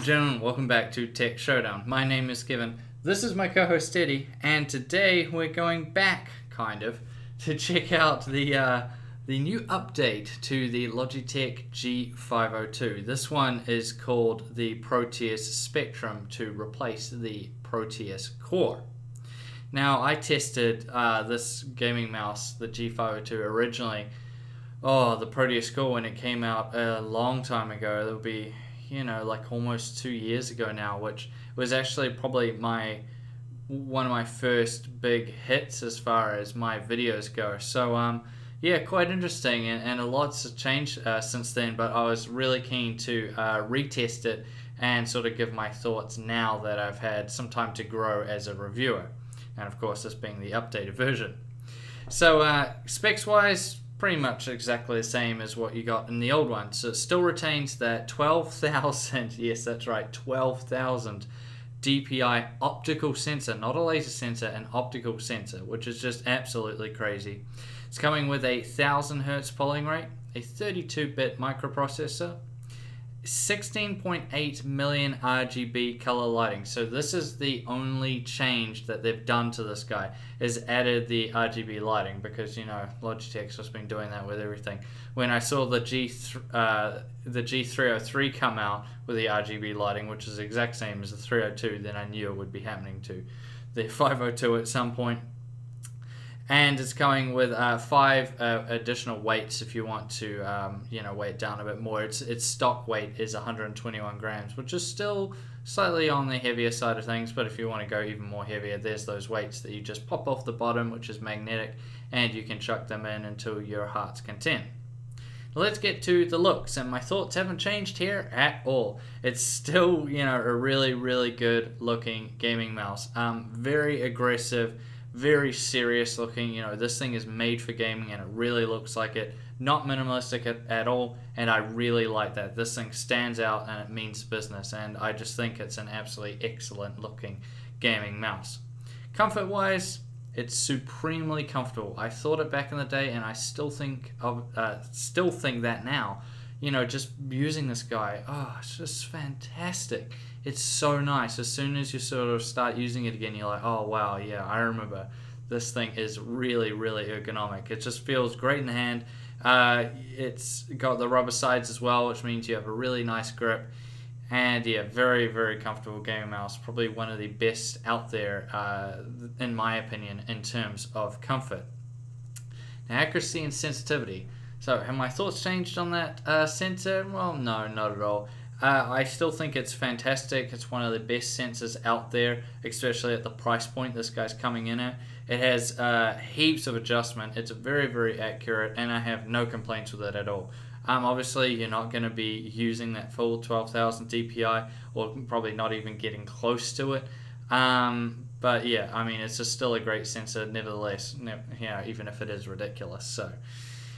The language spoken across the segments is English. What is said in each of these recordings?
and gentlemen, welcome back to Tech Showdown. My name is Kevin. This is my co-host Teddy, and today we're going back, kind of, to check out the new update to the Logitech G502. This one is called the Proteus Spectrum to replace the Proteus Core. Now, I tested this gaming mouse, the G502, originally. The Proteus Core, when it came out a long time ago. That'll be, like almost 2 years ago now, which was actually probably one of my first big hits as far as my videos go. So, yeah, quite interesting, and a lot's changed since then, but I was really keen to retest it and sort of give my thoughts now that I've had some time to grow as a reviewer. And of course, this being the updated version. So, specs-wise, pretty much exactly the same as what you got in the old one. So it still retains that 12,000, yes, that's right, 12,000 DPI optical sensor, not a laser sensor, an optical sensor, which is just absolutely crazy. It's coming with a 1000 hertz polling rate, a 32-bit microprocessor, 16.8 million RGB color lighting. So this is the only change that they've done to this guy, is added the RGB lighting, because Logitech's just been doing that with everything. When I saw the G303 come out with the RGB lighting, which is the exact same as the 302, then I knew it would be happening to the 502 at some point. And it's coming with 5 additional weights if you want to, weigh it down a bit more. Its stock weight is 121 grams, which is still slightly on the heavier side of things. But if you want to go even more heavier, there's those weights that you just pop off the bottom, which is magnetic, and you can chuck them in until your heart's content. Let's get to the looks, and my thoughts haven't changed here at all. It's still, a really, really good looking gaming mouse. Very aggressive, very serious looking. This thing is made for gaming, and it really looks like it. Not minimalistic at all, and I really like that. This thing stands out and it means business, and I just think it's an absolutely excellent looking gaming mouse. Comfort wise, it's supremely comfortable. I thought it back in the day, and I still think that now. Just using this guy, it's just fantastic. It's so nice. As soon as you sort of start using it again, you're like, oh wow, yeah, I remember. This thing is really, really ergonomic. It just feels great in the hand. It's got the rubber sides as well, which means you have a really nice grip. And yeah, very, very comfortable gaming mouse. Probably one of the best out there, in my opinion, in terms of comfort. Now, accuracy and sensitivity. So, have my thoughts changed on that sensor? Well, no, not at all. I still think it's fantastic. It's one of the best sensors out there, especially at the price point this guy's coming in at. It has heaps of adjustment. It's very, very accurate, and I have no complaints with it at all. Obviously, you're not going to be using that full 12,000 DPI, or probably not even getting close to it. But yeah, I mean, it's just still a great sensor, nevertheless, even if it is ridiculous. So,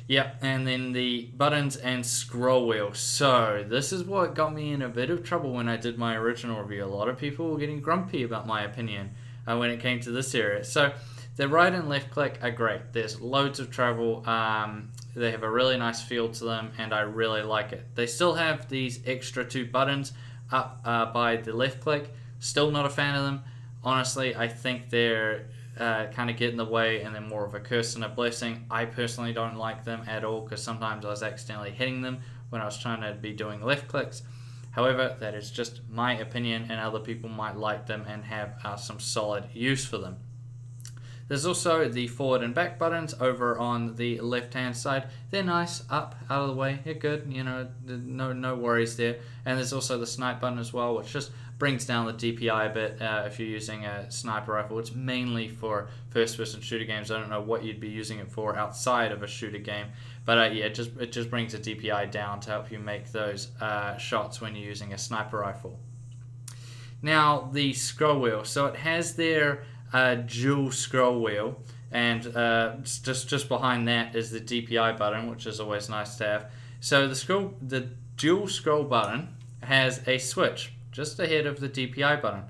yeah, and then the buttons and scroll wheel. So, this is what got me in a bit of trouble when I did my original review. A lot of people were getting grumpy about my opinion when it came to this area. So, the right and left click are great. There's loads of travel. They have a really nice feel to them, and I really like it. They still have these extra 2 buttons up by the left click. Still not a fan of them. Honestly, I think they're kind of get in the way, and they're more of a curse than a blessing. I personally don't like them at all, because sometimes I was accidentally hitting them when I was trying to be doing left clicks. However, that is just my opinion, and other people might like them and have some solid use for them. There's also the forward and back buttons over on the left-hand side. They're nice, up, out of the way. They're good, no worries there. And there's also the snipe button as well, which just brings down the DPI a bit if you're using a sniper rifle. It's mainly for first-person shooter games. I don't know what you'd be using it for outside of a shooter game. But yeah, it just brings the DPI down to help you make those shots when you're using a sniper rifle. Now, the scroll wheel. So it has their dual scroll wheel, and just behind that is the DPI button, which is always nice to have. So the dual scroll button has a switch just ahead of the DPI button,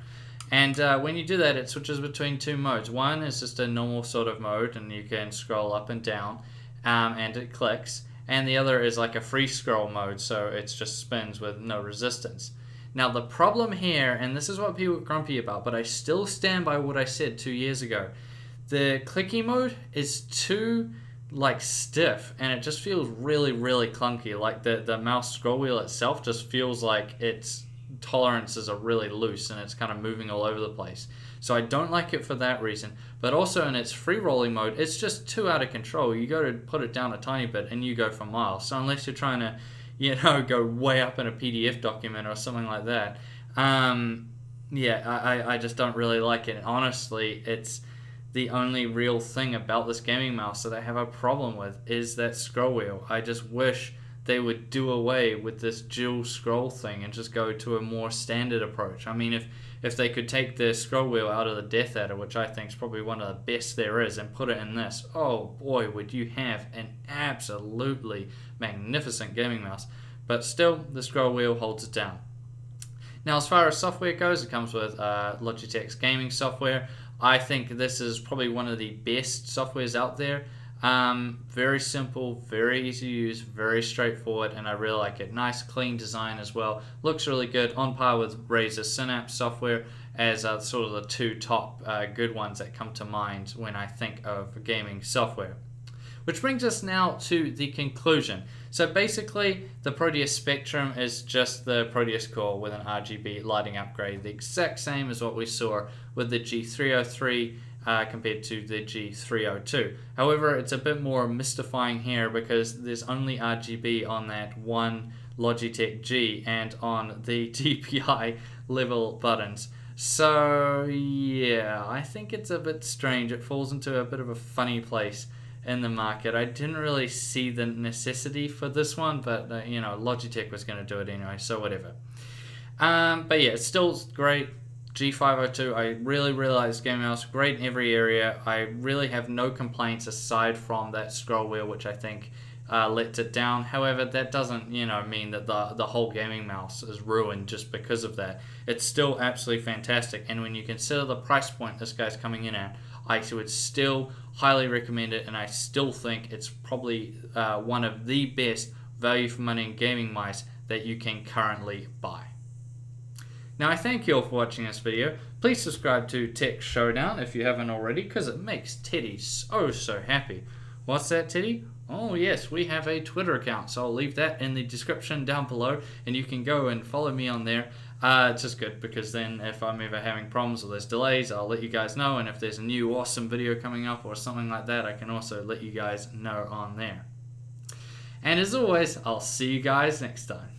and when you do that, it switches between 2 modes. One is just a normal sort of mode, and you can scroll up and down, and it clicks, and the other is like a free scroll mode, so it just spins with no resistance. Now the problem here, and this is what people get grumpy about, but I still stand by what I said 2 years ago. The clicky mode is too like stiff, and it just feels really, really clunky. Like the mouse scroll wheel itself just feels like its tolerances are really loose and it's kind of moving all over the place. So I don't like it for that reason. But also in its free rolling mode, it's just too out of control. You go to put it down a tiny bit and you go for miles. So unless you're trying to, go way up in a PDF document or something like that, I just don't really like it. Honestly, it's the only real thing about this gaming mouse that I have a problem with is that scroll wheel. I just wish they would do away with this dual scroll thing and just go to a more standard approach. I mean, if they could take the scroll wheel out of the Death Adder, which I think is probably one of the best there is, and put it in this, oh boy, would you have an absolutely magnificent gaming mouse. But still, the scroll wheel holds it down. Now, as far as software goes, it comes with Logitech's gaming software. I think this is probably one of the best softwares out there. Very simple, very easy to use, very straightforward, and I really like it. Nice, clean design as well. Looks really good, on par with Razer Synapse software as sort of the two top good ones that come to mind when I think of gaming software. Which brings us now to the conclusion. So basically, the Proteus Spectrum is just the Proteus core with an RGB lighting upgrade, the exact same as what we saw with the G303 compared to the G302. However, it's a bit more mystifying here because there's only RGB on that one Logitech G and on the DPI level buttons. So yeah, I think it's a bit strange. It falls into a bit of a funny place in the market. I didn't really see the necessity for this one, but Logitech was going to do it anyway, so whatever. But yeah, it's still great. G502, I really like this gaming mouse, great in every area. I really have no complaints aside from that scroll wheel, which I think lets it down. However, that doesn't mean that the whole gaming mouse is ruined just because of that. It's still absolutely fantastic, and when you consider the price point this guy's coming in at, I would still highly recommend it, and I still think it's probably one of the best value for money gaming mice that you can currently buy. Now, I thank you all for watching this video. Please subscribe to Tech Showdown if you haven't already, because it makes Teddy so happy. What's that, Teddy? Oh yes, we have a Twitter account, so I'll leave that in the description down below, and you can go and follow me on there. It's just good, because then if I'm ever having problems or there's delays, I'll let you guys know, and if there's a new awesome video coming up or something like that, I can also let you guys know on there. And as always, I'll see you guys next time.